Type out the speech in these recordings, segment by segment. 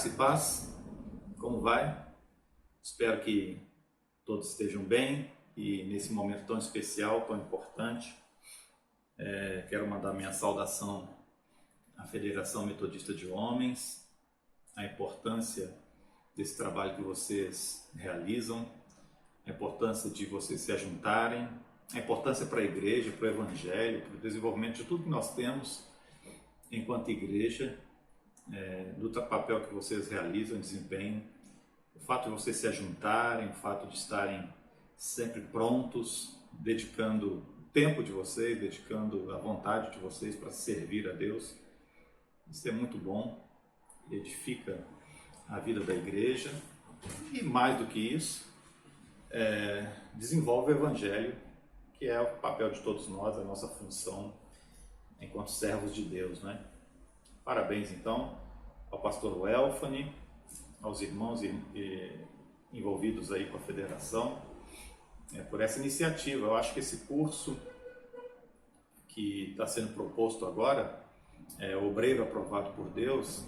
Graça e paz, como vai? Espero que todos estejam bem e nesse momento tão especial, tão importante, quero mandar minha saudação à Federação Metodista de Homens, a importância desse trabalho que vocês realizam, a importância de vocês se ajuntarem, a importância para a igreja, para o evangelho, para o desenvolvimento de tudo que nós temos enquanto igreja, do papel que vocês realizam, desempenham, o fato de vocês se ajuntarem, o fato de estarem sempre prontos, dedicando o tempo de vocês, dedicando a vontade de vocês para servir a Deus. Isso é muito bom, edifica a vida da igreja e, mais do que isso, desenvolve o evangelho, que é o papel de todos nós, a nossa função enquanto servos de Deus, né? Parabéns, então, ao pastor Welfane, aos irmãos envolvidos aí com a federação, por essa iniciativa. Eu acho que esse curso que está sendo proposto agora, Obreiro Aprovado por Deus,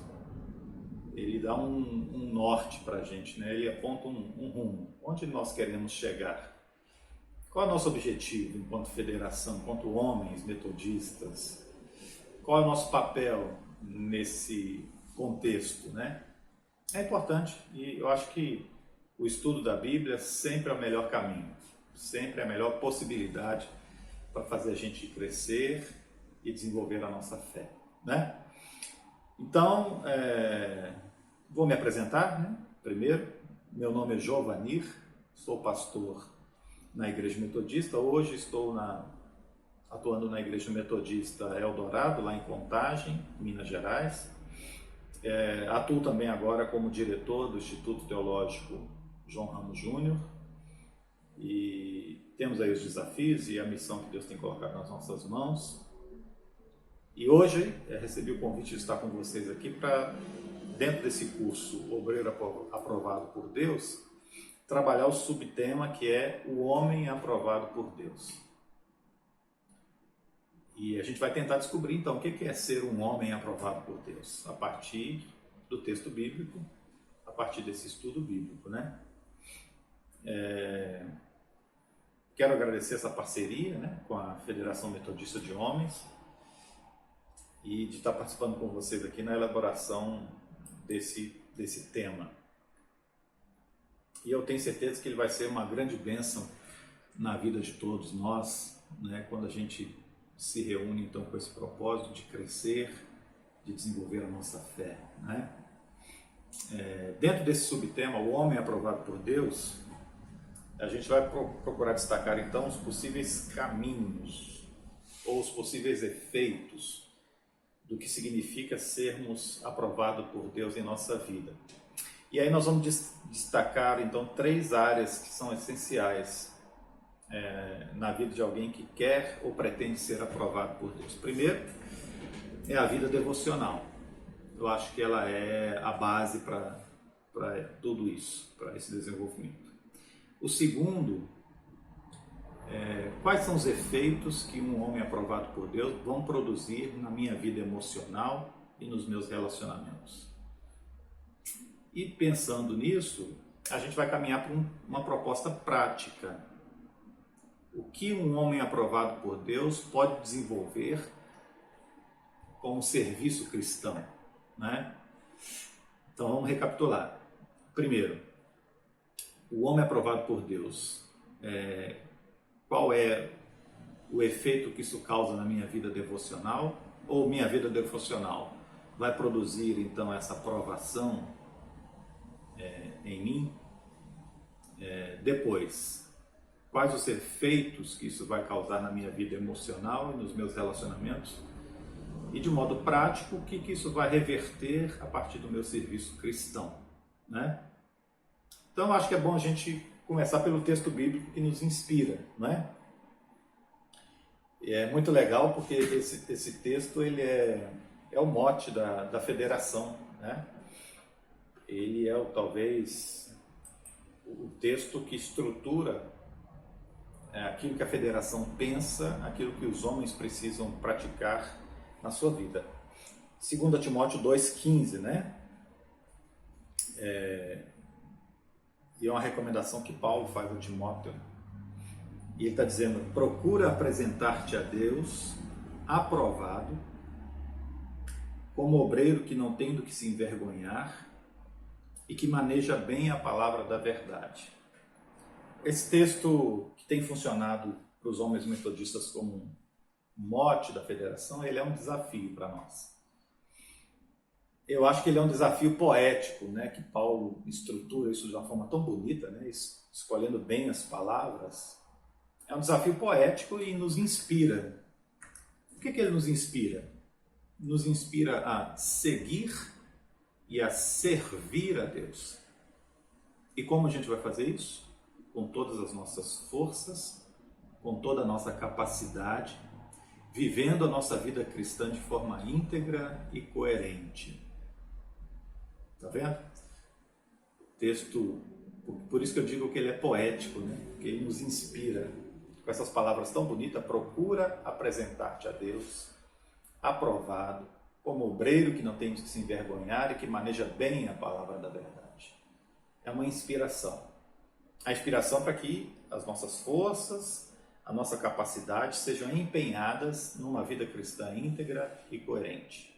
ele dá um norte para a gente, né? Ele aponta um rumo, onde nós queremos chegar. Qual é o nosso objetivo enquanto federação, enquanto homens metodistas? Qual é o nosso papel nesse contexto, né? É importante e eu acho que o estudo da Bíblia sempre é o melhor caminho, sempre é a melhor possibilidade para fazer a gente crescer e desenvolver a nossa fé, né? Então, vou me apresentar, né? Primeiro, meu nome é Jovanir, sou pastor na Igreja Metodista. Hoje estou atuando na Igreja Metodista Eldorado, lá em Contagem, Minas Gerais. Atuo também agora como diretor do Instituto Teológico João Ramos Júnior. E temos aí os desafios e a missão que Deus tem colocado nas nossas mãos. E hoje recebi o convite de estar com vocês aqui para, dentro desse curso Obreiro Aprovado por Deus, trabalhar o subtema que é o homem aprovado por Deus. E a gente vai tentar descobrir, então, o que é ser um homem aprovado por Deus, a partir do texto bíblico, a partir desse estudo bíblico, né? Quero agradecer essa parceria, né, com a Federação Metodista de Homens e de estar participando com vocês aqui na elaboração desse tema. E eu tenho certeza que ele vai ser uma grande bênção na vida de todos nós, né, quando a gente se reúne então com esse propósito de crescer, de desenvolver a nossa fé, né? Dentro desse subtema, o homem aprovado por Deus, a gente vai procurar destacar então os possíveis caminhos ou os possíveis efeitos do que significa sermos aprovados por Deus em nossa vida. E aí nós vamos destacar então 3 áreas que são essenciais na vida de alguém que quer ou pretende ser aprovado por Deus. Primeiro, é a vida devocional. Eu acho que ela é a base para tudo isso, para esse desenvolvimento. O segundo, quais são os efeitos que um homem aprovado por Deus vão produzir na minha vida emocional e nos meus relacionamentos. E pensando nisso, a gente vai caminhar para uma proposta prática. O que um homem aprovado por Deus pode desenvolver como serviço cristão, né? Então vamos recapitular. Primeiro, o homem aprovado por Deus, qual é o efeito que isso causa na minha vida devocional? Ou minha vida devocional vai produzir então essa aprovação em mim? Depois, quais os efeitos que isso vai causar na minha vida emocional e nos meus relacionamentos? E de modo prático, o que isso vai reverter a partir do meu serviço cristão, né? Então, acho que é bom a gente começar pelo texto bíblico que nos inspira, né? E é muito legal porque esse texto ele é o mote da federação, né? Ele é talvez o texto que estrutura aquilo que a federação pensa, aquilo que os homens precisam praticar na sua vida. 2 Timóteo 2,15, né? E é uma recomendação que Paulo faz a Timóteo. E ele está dizendo: procura apresentar-te a Deus aprovado, como obreiro que não tem do que se envergonhar e que maneja bem a palavra da verdade. Esse texto, que tem funcionado para os homens metodistas como um mote da federação, ele é um desafio para nós. Eu acho que ele é um desafio poético, né? Que Paulo estrutura isso de uma forma tão bonita, né? Escolhendo bem as palavras. É um desafio poético e nos inspira. Por que ele nos inspira? Nos inspira a seguir e a servir a Deus. E como a gente vai fazer isso? Com todas as nossas forças, com toda a nossa capacidade, vivendo a nossa vida cristã de forma íntegra e coerente. Está vendo? O texto, por isso que eu digo que ele é poético, né? Porque ele nos inspira. Com essas palavras tão bonitas: procura apresentar-te a Deus aprovado, como obreiro que não tem de se envergonhar e que maneja bem a palavra da verdade. É uma inspiração. A inspiração para que as nossas forças, a nossa capacidade sejam empenhadas numa vida cristã íntegra e coerente.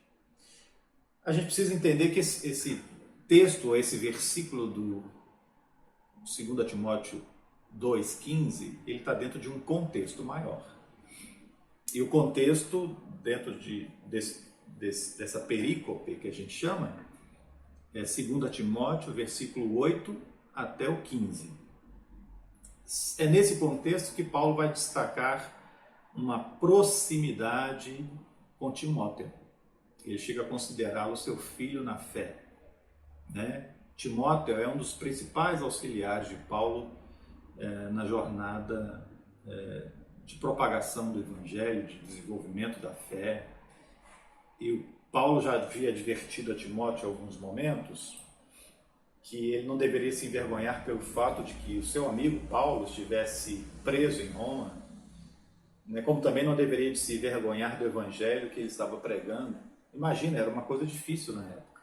A gente precisa entender que esse texto, esse versículo do 2 Timóteo 2,15, ele está dentro de um contexto maior. E o contexto, dentro dessa perícope que a gente chama, é 2 Timóteo, versículo 8 até o 15. É nesse contexto que Paulo vai destacar uma proximidade com Timóteo. Ele chega a considerá-lo seu filho na fé, né? Timóteo é um dos principais auxiliares de Paulo na jornada de propagação do Evangelho, de desenvolvimento da fé. E Paulo já havia advertido a Timóteo em alguns momentos que ele não deveria se envergonhar pelo fato de que o seu amigo Paulo estivesse preso em Roma, né? Como também não deveria se envergonhar do Evangelho que ele estava pregando. Imagina, era uma coisa difícil na época.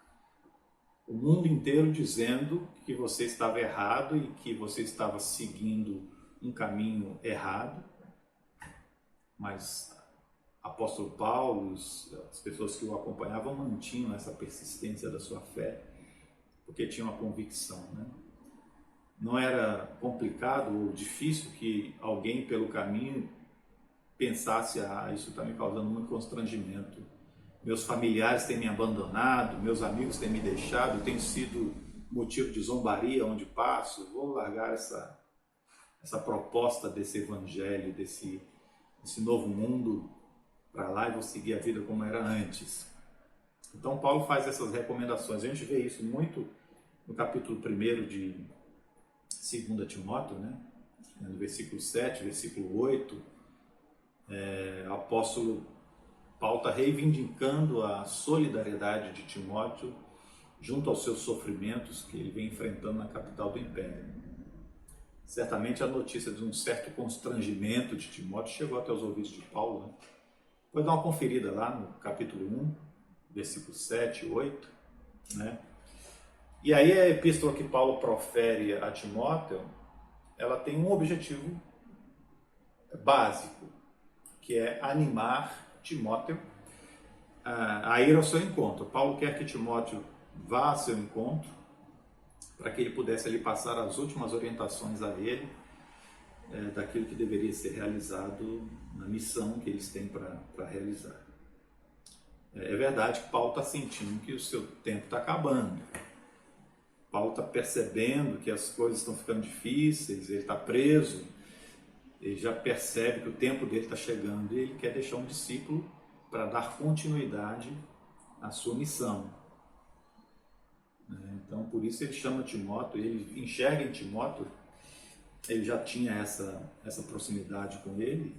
O mundo inteiro dizendo que você estava errado e que você estava seguindo um caminho errado. Mas apóstolo Paulo, as pessoas que o acompanhavam mantinham essa persistência da sua fé, porque tinham a convicção, né? Não era complicado ou difícil que alguém pelo caminho pensasse: isso está me causando muito constrangimento. Meus familiares têm me abandonado, meus amigos têm me deixado, tem sido motivo de zombaria onde passo. Vou largar essa proposta desse evangelho, desse novo mundo para lá e vou seguir a vida como era antes. Então Paulo faz essas recomendações. A gente vê isso muito no capítulo 1 de 2 Timóteo, né? No versículo 7, versículo 8, o apóstolo Paulo está reivindicando a solidariedade de Timóteo junto aos seus sofrimentos que ele vem enfrentando na capital do Império. Certamente a notícia de um certo constrangimento de Timóteo chegou até os ouvidos de Paulo, né? Depois dá uma conferida lá no capítulo 1, versículos 7 e 8, né? E aí a epístola que Paulo profere a Timóteo, ela tem um objetivo básico, que é animar Timóteo a ir ao seu encontro. Paulo quer que Timóteo vá ao seu encontro, para que ele pudesse ali passar as últimas orientações a ele, daquilo que deveria ser realizado na missão que eles têm para realizar. É verdade que Paulo está sentindo que o seu tempo está acabando. Paulo está percebendo que as coisas estão ficando difíceis, ele está preso, ele já percebe que o tempo dele está chegando e ele quer deixar um discípulo para dar continuidade à sua missão. Então, por isso ele chama Timóteo, ele enxerga em Timóteo, ele já tinha essa proximidade com ele,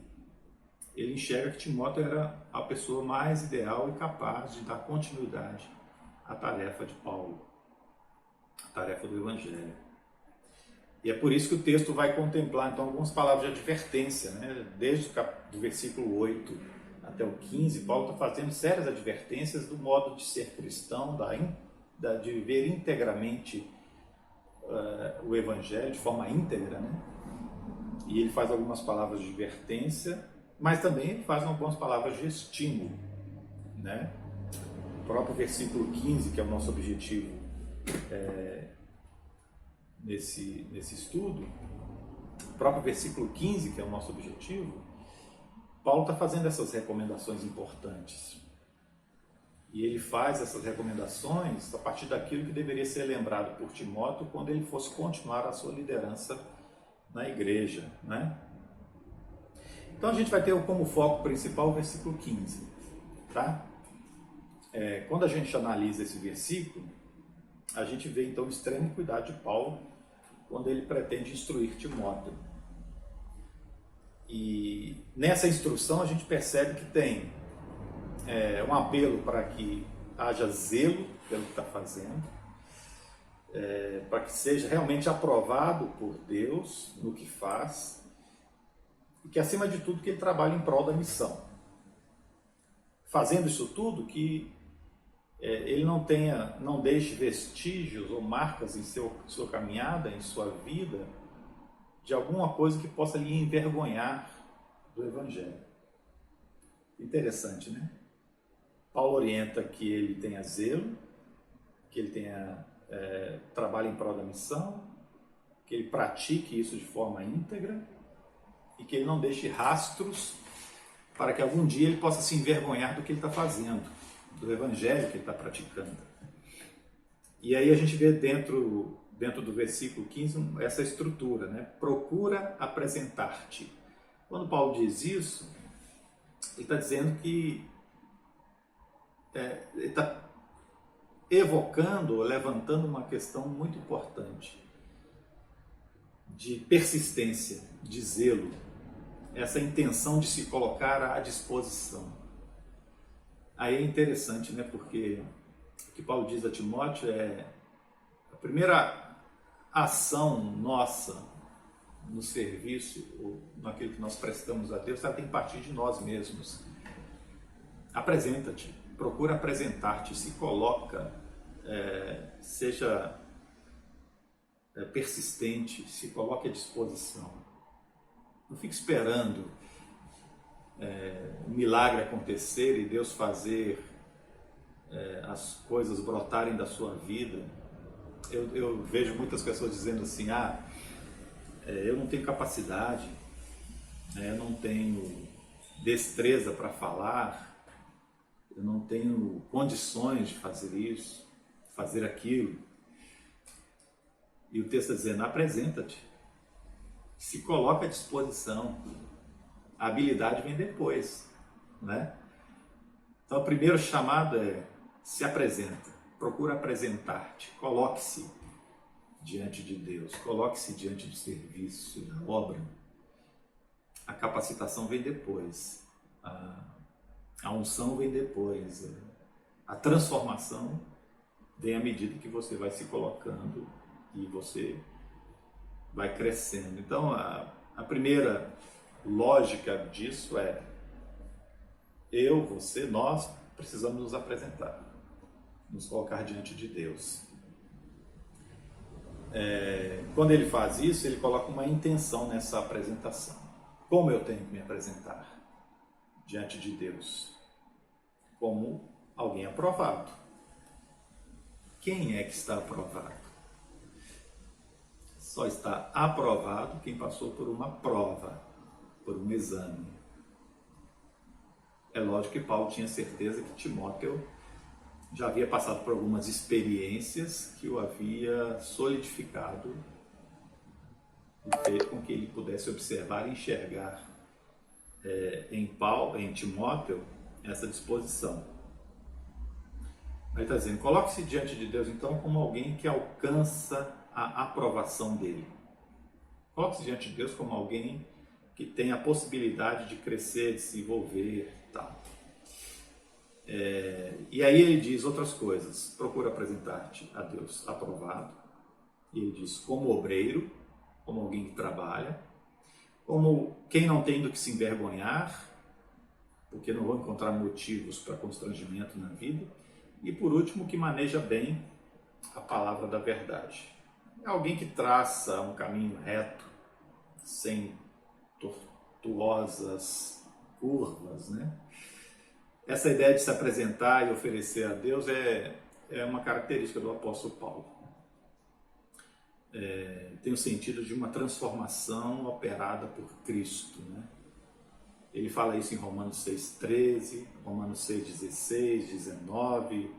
ele enxerga que Timóteo era a pessoa mais ideal e capaz de dar continuidade à tarefa de Paulo, a tarefa do Evangelho. E é por isso que o texto vai contemplar então algumas palavras de advertência, né? Desde o versículo 8 até o 15, Paulo está fazendo sérias advertências do modo de ser cristão, da de viver integramente o Evangelho, de forma íntegra, né? E ele faz algumas palavras de advertência, mas também ele faz algumas palavras de estímulo, né? O próprio versículo 15, que é o nosso objetivo nesse estudo, o próprio versículo 15, que é o nosso objetivo, Paulo está fazendo essas recomendações importantes. E ele faz essas recomendações a partir daquilo que deveria ser lembrado por Timóteo quando ele fosse continuar a sua liderança na igreja, né? Então a gente vai ter como foco principal o versículo 15, tá? Quando a gente analisa esse versículo, a gente vê então o extremo cuidado de Paulo quando ele pretende instruir Timóteo. E nessa instrução a gente percebe que tem um apelo para que haja zelo pelo que está fazendo, para que seja realmente aprovado por Deus no que faz, e que acima de tudo que ele trabalhe em prol da missão. Fazendo isso tudo, que ele não deixe vestígios ou marcas em sua caminhada, em sua vida, de alguma coisa que possa lhe envergonhar do Evangelho. Interessante, né? Paulo orienta que ele tenha zelo, que ele tenha trabalho em prol da missão, que ele pratique isso de forma íntegra e que ele não deixe rastros para que algum dia ele possa se envergonhar do que ele está fazendo, do Evangelho que ele está praticando. E aí a gente vê dentro do versículo 15 essa estrutura, né? Procura apresentar-te. Quando Paulo diz isso, ele está dizendo que ele está evocando, levantando uma questão muito importante de persistência, de zelo, essa intenção de se colocar à disposição. Aí é interessante, né? Porque o que Paulo diz a Timóteo a primeira ação nossa no serviço, ou naquilo que nós prestamos a Deus, ela tem que partir de nós mesmos. Apresenta-te, procura apresentar-te, se coloca, seja persistente, se coloque à disposição. Não fique esperando um milagre acontecer e Deus fazer as coisas brotarem da sua vida. Eu vejo muitas pessoas dizendo assim, eu não tenho capacidade, eu não tenho destreza para falar, eu não tenho condições de fazer isso, fazer aquilo. E o texto está dizendo, apresenta-te, se coloca à disposição, a habilidade vem depois, né? Então o primeiro chamado se apresenta, procura apresentar-te, coloque-se diante de Deus, coloque-se diante do serviço, da obra. A capacitação vem depois, a unção vem depois, a transformação vem à medida que você vai se colocando e você vai crescendo. Então a primeira lógica disso você, nós precisamos nos apresentar, nos colocar diante de Deus. Quando ele faz isso, ele coloca uma intenção nessa apresentação. Como eu tenho que me apresentar diante de Deus? Como alguém aprovado. Quem é que está aprovado? Só está aprovado quem passou por uma prova, por um exame. É lógico que Paulo tinha certeza que Timóteo já havia passado por algumas experiências que o havia solidificado e feito com que ele pudesse observar e enxergar em Timóteo essa disposição. Ele está dizendo, coloque-se diante de Deus então como alguém que alcança a aprovação dele. Coloque-se diante de Deus como alguém que tem a possibilidade de crescer, de se envolver e tal. E aí ele diz outras coisas. Procura apresentar-te a Deus aprovado. E ele diz como obreiro, como alguém que trabalha, como quem não tem do que se envergonhar, porque não vão encontrar motivos para constrangimento na vida. E por último, que maneja bem a palavra da verdade. É alguém que traça um caminho reto, sem tortuosas curvas, né? Essa ideia de se apresentar e oferecer a Deus é uma característica do apóstolo Paulo. Tem o sentido de uma transformação operada por Cristo, né? Ele fala isso em Romanos 6,13, Romanos 6,16, 19,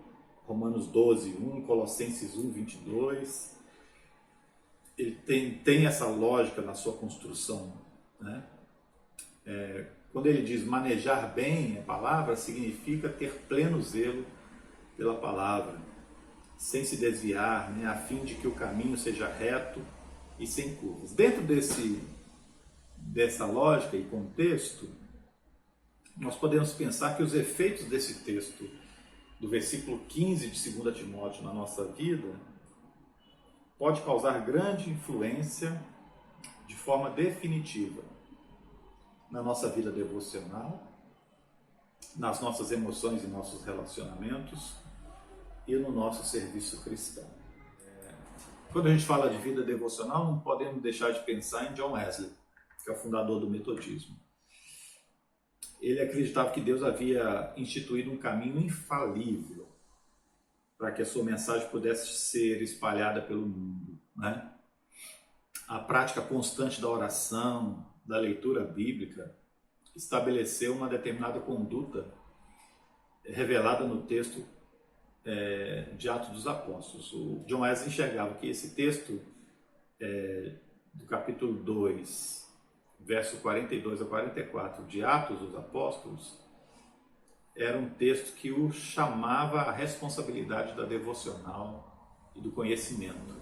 Romanos 12,1, Colossenses 1,22. Ele tem essa lógica na sua construção, né? Quando ele diz manejar bem a palavra, significa ter pleno zelo pela palavra, sem se desviar, né? A fim de que o caminho seja reto e sem curvas. Dentro dessa lógica e contexto, nós podemos pensar que os efeitos desse texto, do versículo 15 de 2 Timóteo na nossa vida, pode causar grande influência de forma definitiva na nossa vida devocional, nas nossas emoções e nossos relacionamentos e no nosso serviço cristão. Quando a gente fala de vida devocional, não podemos deixar de pensar em John Wesley, que é o fundador do metodismo. Ele acreditava que Deus havia instituído um caminho infalível para que a sua mensagem pudesse ser espalhada pelo mundo, né? A prática constante da oração, da leitura bíblica, estabeleceu uma determinada conduta revelada no texto de Atos dos Apóstolos. O John Wesley enxergava que esse texto do capítulo 2, verso 42 a 44 de Atos dos Apóstolos, era um texto que o chamava à responsabilidade da devocional e do conhecimento.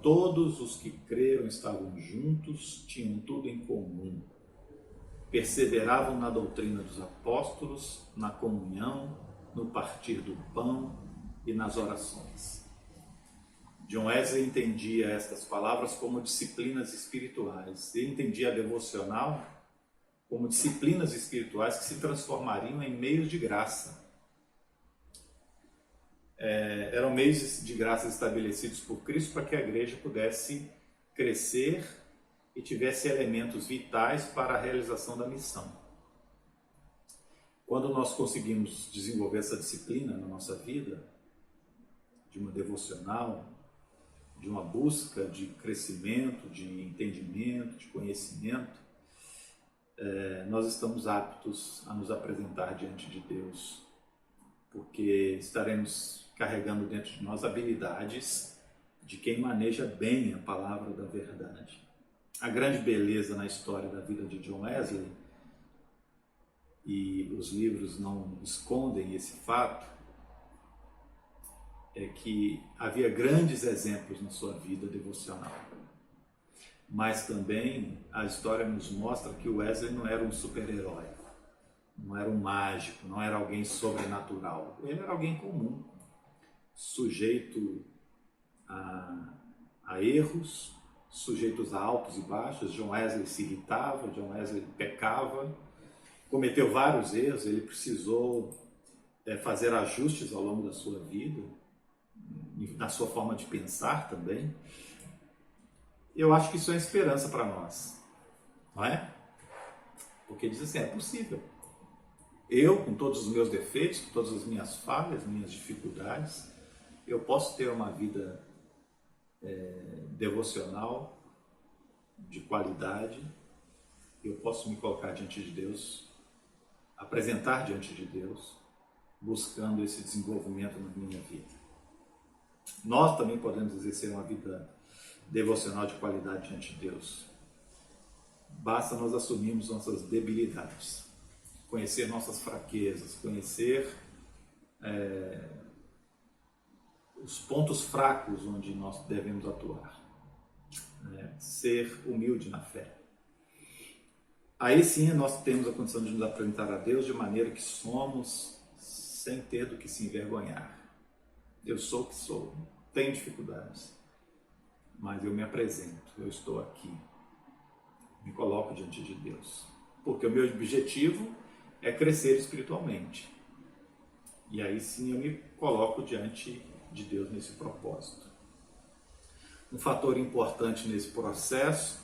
Todos os que creram estavam juntos, tinham tudo em comum, perseveravam na doutrina dos apóstolos, na comunhão, no partir do pão e nas orações. John Wesley entendia estas palavras como disciplinas espirituais. Ele entendia a devocional como disciplinas espirituais que se transformariam em meios de graça. Eram meios de graça estabelecidos por Cristo para que a igreja pudesse crescer e tivesse elementos vitais para a realização da missão. Quando nós conseguimos desenvolver essa disciplina na nossa vida, de uma devocional, de uma busca de crescimento, de entendimento, de conhecimento, nós estamos aptos a nos apresentar diante de Deus, porque estaremos carregando dentro de nós habilidades de quem maneja bem a palavra da verdade. A grande beleza na história da vida de John Wesley, e os livros não escondem esse fato, é que havia grandes exemplos na sua vida devocional. Mas também a história nos mostra que Wesley não era um super-herói, não era um mágico, não era alguém sobrenatural. Ele era alguém comum, sujeito a erros, sujeitos a altos e baixos. John Wesley se irritava, John Wesley pecava, cometeu vários erros, ele precisou fazer ajustes ao longo da sua vida, na sua forma de pensar também. Eu acho que isso é esperança para nós, não é? Porque diz assim, é possível. Eu, com todos os meus defeitos, com todas as minhas falhas, minhas dificuldades, eu posso ter uma vida devocional de qualidade, eu posso me colocar diante de Deus, apresentar diante de Deus, buscando esse desenvolvimento na minha vida. Nós também podemos exercer uma vida devocional de qualidade diante de Deus. Basta nós assumirmos nossas debilidades, conhecer nossas fraquezas, conhecer os pontos fracos onde nós devemos atuar, ser humilde na fé. Aí sim nós temos a condição de nos apresentar a Deus de maneira que somos, sem ter do que se envergonhar. Eu sou o que sou, tenho dificuldades, mas eu me apresento, eu estou aqui, me coloco diante de Deus, porque o meu objetivo é crescer espiritualmente. E aí sim eu me coloco diante de Deus nesse propósito. Um fator importante nesse processo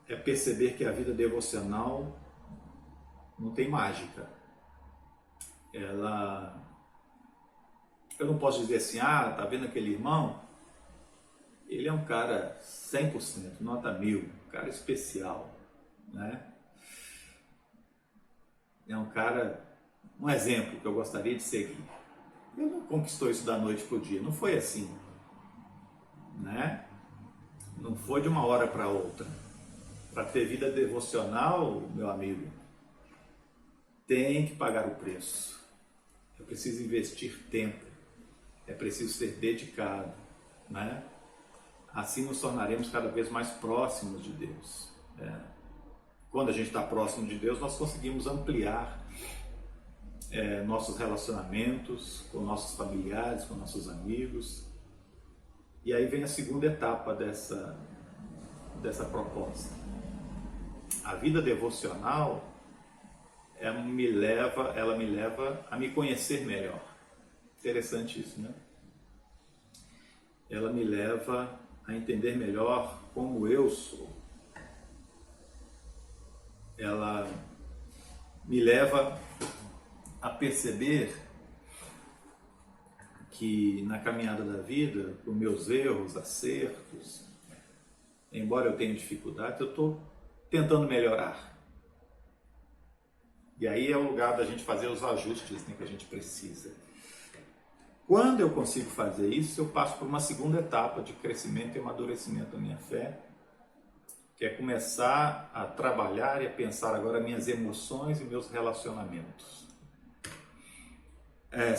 é perceber que a vida devocional não tem mágica. Eu não posso dizer assim, tá vendo aquele irmão? Ele é um cara 100%, nota 1000, um cara especial, né? É um cara, um exemplo que eu gostaria de seguir. Ele não conquistou isso da noite para o dia, não foi assim, né? Não foi de uma hora para outra. Para ter vida devocional, meu amigo, tem que pagar o preço. É preciso investir tempo, é preciso ser dedicado, né? Assim nos tornaremos cada vez mais próximos de Deus. Quando a gente está próximo de Deus, nós conseguimos ampliar nossos relacionamentos com nossos familiares, com nossos amigos. E aí vem a segunda etapa dessa proposta. A vida devocional, ela me leva a me conhecer melhor. Interessante isso, né? Ela me leva a entender melhor como eu sou. Ela me leva a perceber que na caminhada da vida, com meus erros, acertos, embora eu tenha dificuldades, eu estou tentando melhorar. E aí é o lugar da gente fazer os ajustes, né, que a gente precisa. Quando eu consigo fazer isso, eu passo por uma segunda etapa de crescimento e amadurecimento da minha fé, que é começar a trabalhar e a pensar agora minhas emoções e meus relacionamentos.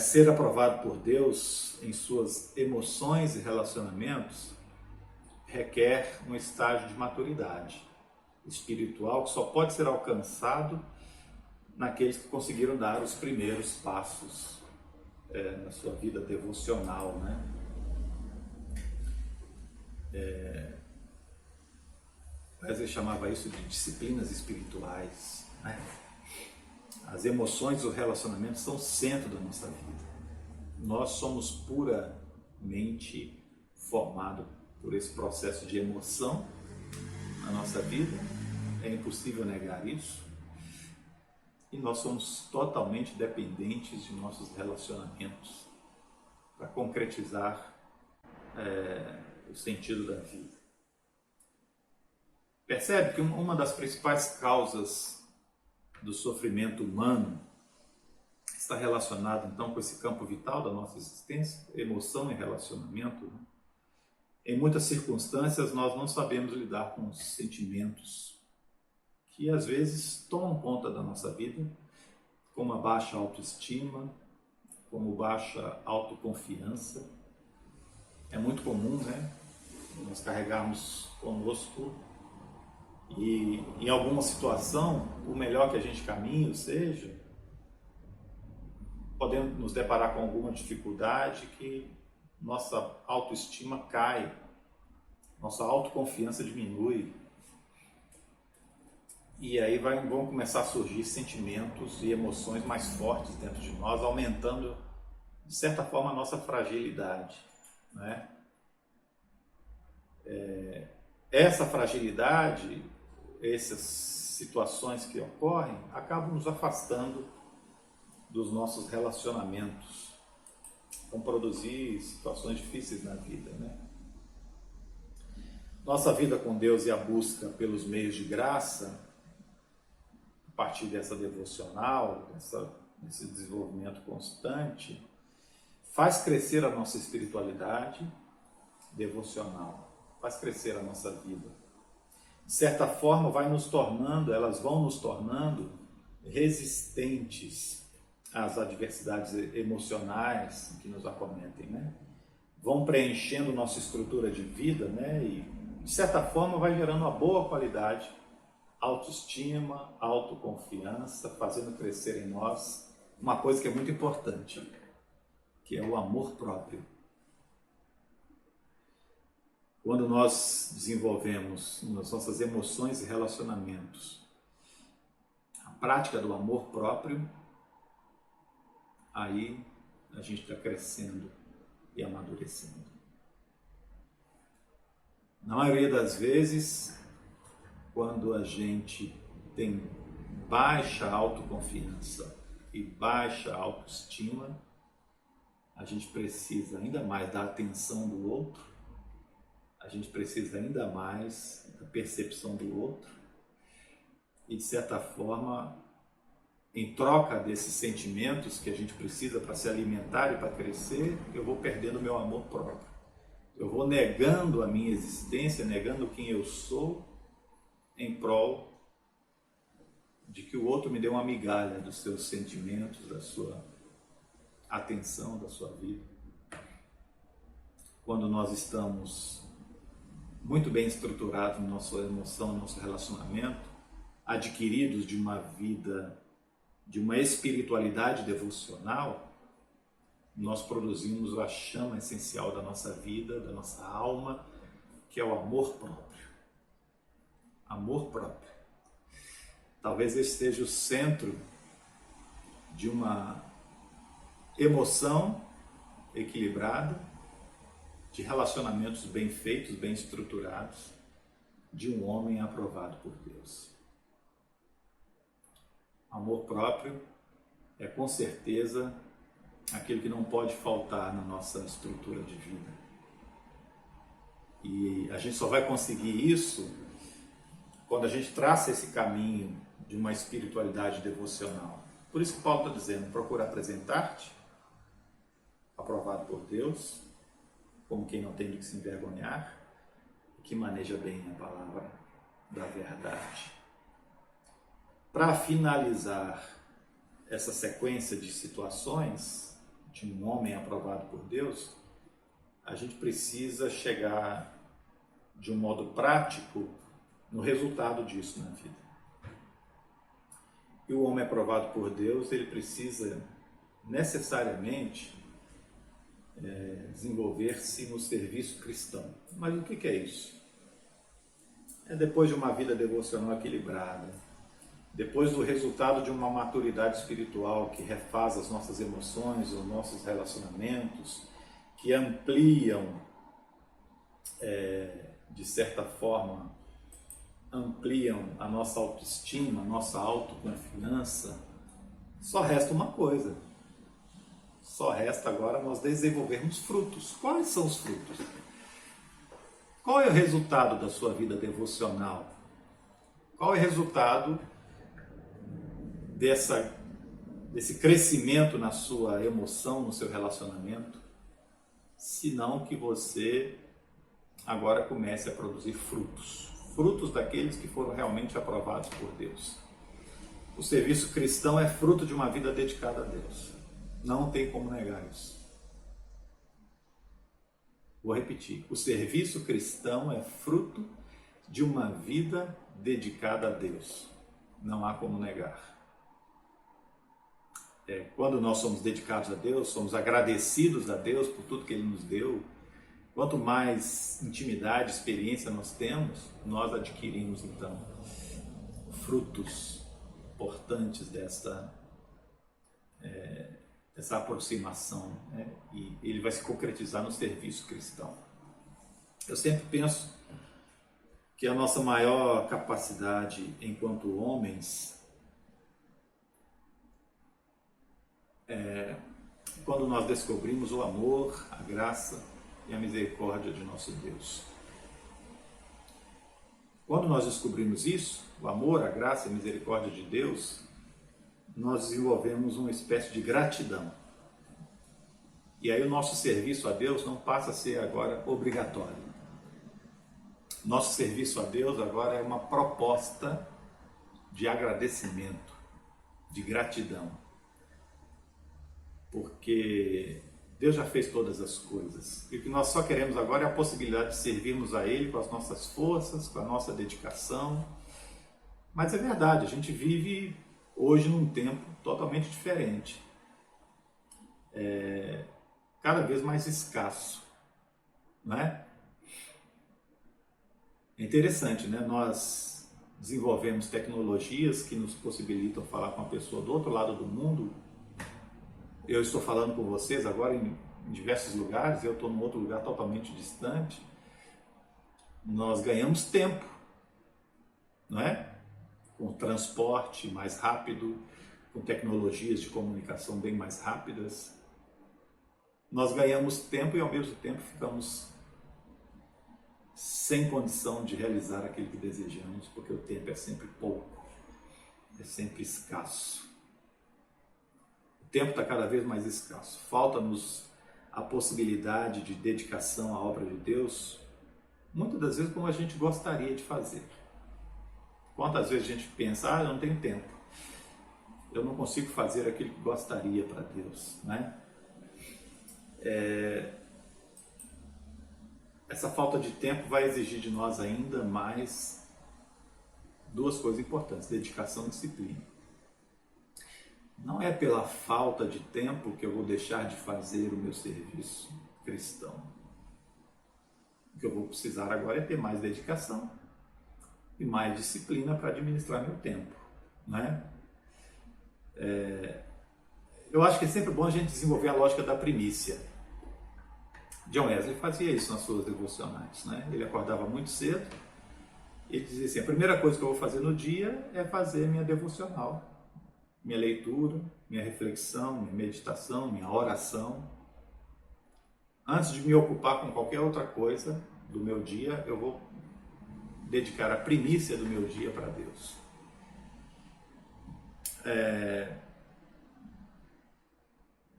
Ser aprovado por Deus em suas emoções e relacionamentos requer um estágio de maturidade espiritual que só pode ser alcançado naqueles que conseguiram dar os primeiros passos na sua vida devocional, né? Wesley chamava isso de disciplinas espirituais, né? As emoções e os relacionamentos são o centro da nossa vida. Nós somos puramente formados por esse processo de emoção na nossa vida, é impossível negar isso. E nós somos totalmente dependentes de nossos relacionamentos para concretizar o sentido da vida. Percebe que uma das principais causas do sofrimento humano está relacionado então com esse campo vital da nossa existência, emoção e relacionamento. Em muitas circunstâncias nós não sabemos lidar com os sentimentos que às vezes tomam conta da nossa vida, como a baixa autoestima, como baixa autoconfiança. É muito comum, né, nós carregarmos conosco e em alguma situação, o melhor que a gente caminhe, ou seja, podemos nos deparar com alguma dificuldade que nossa autoestima cai, nossa autoconfiança diminui. E aí vão começar a surgir sentimentos e emoções mais fortes dentro de nós, aumentando, de certa forma, a nossa fragilidade, né? Essa fragilidade, essas situações que ocorrem, acabam nos afastando dos nossos relacionamentos, vão produzir situações difíceis na vida, né? Nossa vida com Deus e a busca pelos meios de graça, a partir dessa devocional, desse desenvolvimento constante, faz crescer a nossa espiritualidade devocional, faz crescer a nossa vida. De certa forma, elas vão nos tornando resistentes às adversidades emocionais que nos acometem, né? Vão preenchendo nossa estrutura de vida, né? E, de certa forma, vai gerando uma boa qualidade, autoestima, autoconfiança, fazendo crescer em nós uma coisa que é muito importante, que é o amor próprio. Quando nós desenvolvemos nas nossas emoções e relacionamentos a prática do amor próprio, aí a gente está crescendo e amadurecendo. Na maioria das vezes, quando a gente tem baixa autoconfiança e baixa autoestima, a gente precisa ainda mais da atenção do outro, a gente precisa ainda mais da percepção do outro e, de certa forma, em troca desses sentimentos que a gente precisa para se alimentar e para crescer, eu vou perdendo o meu amor próprio. Eu vou negando a minha existência, negando quem eu sou, em prol de que o outro me dê uma migalha dos seus sentimentos, da sua atenção, da sua vida. Quando nós estamos muito bem estruturados na nossa emoção, no nosso relacionamento, adquiridos de uma vida, de uma espiritualidade devocional, nós produzimos a chama essencial da nossa vida, da nossa alma, que é o amor próprio. Amor próprio. Talvez esse seja o centro de uma emoção equilibrada, de relacionamentos bem feitos, bem estruturados, de um homem aprovado por Deus. Amor próprio é com certeza aquilo que não pode faltar na nossa estrutura de vida. E a gente só vai conseguir isso quando a gente traça esse caminho de uma espiritualidade devocional. Por isso que Paulo está dizendo, procura apresentar-te aprovado por Deus, como quem não tem de que se envergonhar, e que maneja bem a palavra da verdade. Para finalizar essa sequência de situações de um homem aprovado por Deus, a gente precisa chegar de um modo prático no resultado disso na vida. E o homem aprovado por Deus, ele precisa necessariamente desenvolver-se no serviço cristão. Mas o que é isso? É depois de uma vida devocional equilibrada, depois do resultado de uma maturidade espiritual que refaz as nossas emoções, os nossos relacionamentos, que ampliam, de certa forma, ampliam a nossa autoestima, a nossa autoconfiança, só resta uma coisa. Só resta agora nós desenvolvermos frutos. Quais são os frutos? Qual é o resultado da sua vida devocional? Qual é o resultado desse crescimento na sua emoção, no seu relacionamento? Senão que você agora comece a produzir frutos. Frutos daqueles que foram realmente aprovados por Deus. O serviço cristão é fruto de uma vida dedicada a Deus. Não tem como negar isso. Vou repetir. O serviço cristão é fruto de uma vida dedicada a Deus. Não há como negar. Quando nós somos dedicados a Deus, somos agradecidos a Deus por tudo que Ele nos deu. Quanto mais intimidade, experiência nós temos, nós adquirimos então frutos importantes dessa aproximação, né? E ele vai se concretizar no serviço cristão. Eu sempre penso que a nossa maior capacidade enquanto homens é quando nós descobrimos o amor, a graça e a misericórdia de nosso Deus. Quando nós descobrimos isso, o amor, a graça e a misericórdia de Deus, nós desenvolvemos uma espécie de gratidão. E aí o nosso serviço a Deus não passa a ser agora obrigatório. Nosso serviço a Deus agora é uma proposta de agradecimento, de gratidão. Porque Deus já fez todas as coisas. E o que nós só queremos agora é a possibilidade de servirmos a Ele com as nossas forças, com a nossa dedicação. Mas é verdade, a gente vive hoje num tempo totalmente diferente. Cada vez mais escasso, não é? É interessante, né? Nós desenvolvemos tecnologias que nos possibilitam falar com uma pessoa do outro lado do mundo. Eu estou falando com vocês agora em em diversos lugares, eu estou num outro lugar totalmente distante, nós ganhamos tempo, não é? Com transporte mais rápido, com tecnologias de comunicação bem mais rápidas. Nós ganhamos tempo e ao mesmo tempo ficamos sem condição de realizar aquilo que desejamos, porque o tempo é sempre pouco, é sempre escasso. O tempo está cada vez mais escasso. Falta-nos a possibilidade de dedicação à obra de Deus, muitas das vezes como a gente gostaria de fazer. Quantas vezes a gente pensa, eu não tenho tempo, eu não consigo fazer aquilo que gostaria para Deus, né? Essa falta de tempo vai exigir de nós ainda mais duas coisas importantes: dedicação e disciplina. Não é pela falta de tempo que eu vou deixar de fazer o meu serviço cristão. O que eu vou precisar agora é ter mais dedicação e mais disciplina para administrar meu tempo, né? Eu acho que é sempre bom a gente desenvolver a lógica da primícia. John Wesley fazia isso nas suas devocionais, né? Ele acordava muito cedo e dizia assim: a primeira coisa que eu vou fazer no dia é fazer minha devocional, minha leitura, minha reflexão, minha meditação, minha oração. Antes de me ocupar com qualquer outra coisa do meu dia, eu vou dedicar a primícia do meu dia para Deus.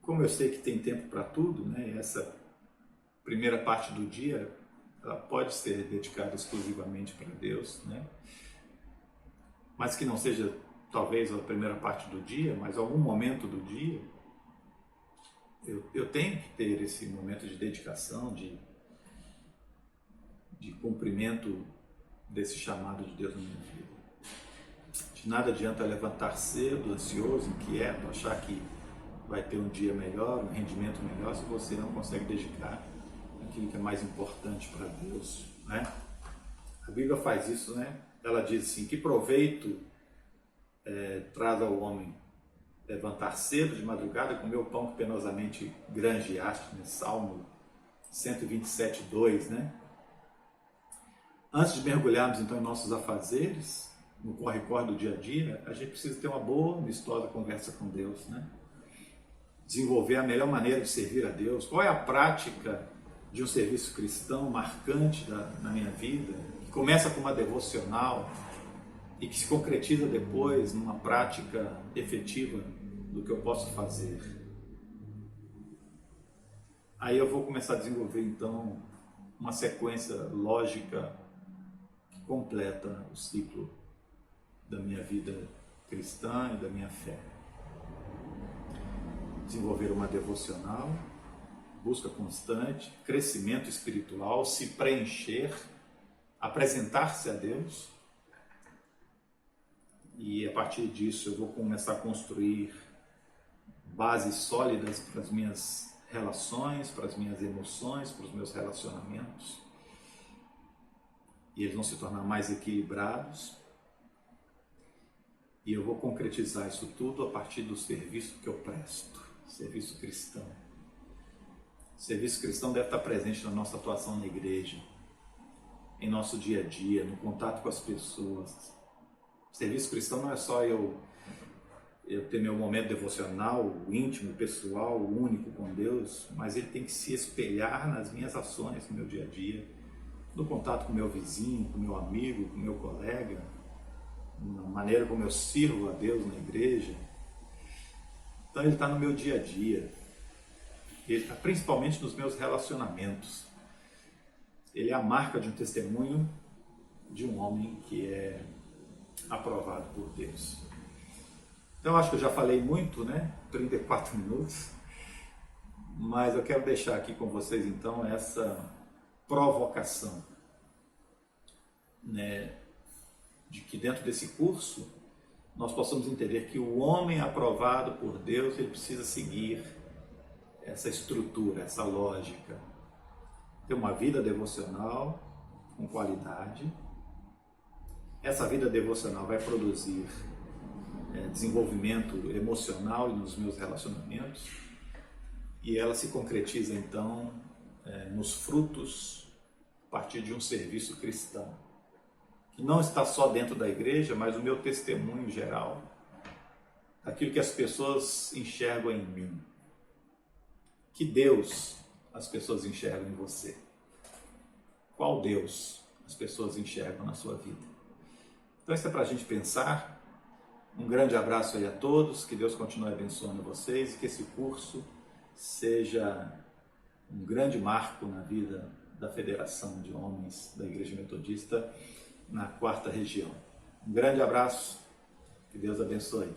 Como eu sei que tem tempo para tudo, né? Essa primeira parte do dia, ela pode ser dedicada exclusivamente para Deus, né? Mas que não seja talvez a primeira parte do dia, mas algum momento do dia, eu tenho que ter esse momento de dedicação, de cumprimento desse chamado de Deus na minha vida. De nada adianta levantar cedo, ansioso, inquieto, achar que vai ter um dia melhor, um rendimento melhor, se você não consegue dedicar aquilo que é mais importante para Deus, né? A Bíblia faz isso, né? Ela diz assim: que proveito traz ao homem levantar cedo de madrugada e comer o pão que penosamente granjeaste, né? Salmo 127, 2, né? Antes de mergulharmos então em nossos afazeres, no corre-corre do dia a dia, a gente precisa ter uma boa, amistosa conversa com Deus, né? Desenvolver a melhor maneira de servir a Deus. Qual é a prática de um serviço cristão marcante na minha vida, que começa com uma devocional e que se concretiza depois numa prática efetiva do que eu posso fazer? Aí eu vou começar a desenvolver então uma sequência lógica que completa o ciclo da minha vida cristã e da minha fé. Desenvolver uma devocional, busca constante, crescimento espiritual, se preencher, apresentar-se a Deus, e a partir disso eu vou começar a construir bases sólidas para as minhas relações, para as minhas emoções, para os meus relacionamentos, e eles vão se tornar mais equilibrados, e eu vou concretizar isso tudo a partir do serviço que eu presto, serviço cristão. O serviço cristão deve estar presente na nossa atuação na igreja, em nosso dia a dia, no contato com as pessoas. O serviço cristão não é só eu ter meu momento devocional, íntimo, pessoal, único com Deus, mas ele tem que se espelhar nas minhas ações no meu dia a dia, no contato com o meu vizinho, com o meu amigo, com o meu colega, na maneira como eu sirvo a Deus na igreja. Então ele está no meu dia a dia, ele está principalmente nos meus relacionamentos. Ele é a marca de um testemunho de um homem que é aprovado por Deus. Então acho que eu já falei muito, né? 34 minutos, mas eu quero deixar aqui com vocês então essa provocação, né? De que dentro desse curso nós possamos entender que o homem aprovado por Deus, ele precisa seguir essa estrutura, essa lógica, ter uma vida devocional com qualidade. Essa vida devocional vai produzir desenvolvimento emocional nos meus relacionamentos, e ela se concretiza então nos frutos a partir de um serviço cristão, que não está só dentro da igreja, mas o meu testemunho geral, aquilo que as pessoas enxergam em mim. Que Deus as pessoas enxergam em você? Qual Deus as pessoas enxergam na sua vida? Então isso é para a gente pensar. Um grande abraço aí a todos, que Deus continue abençoando vocês e que esse curso seja um grande marco na vida da Federação de Homens da Igreja Metodista na 4ª região. Um grande abraço, que Deus abençoe.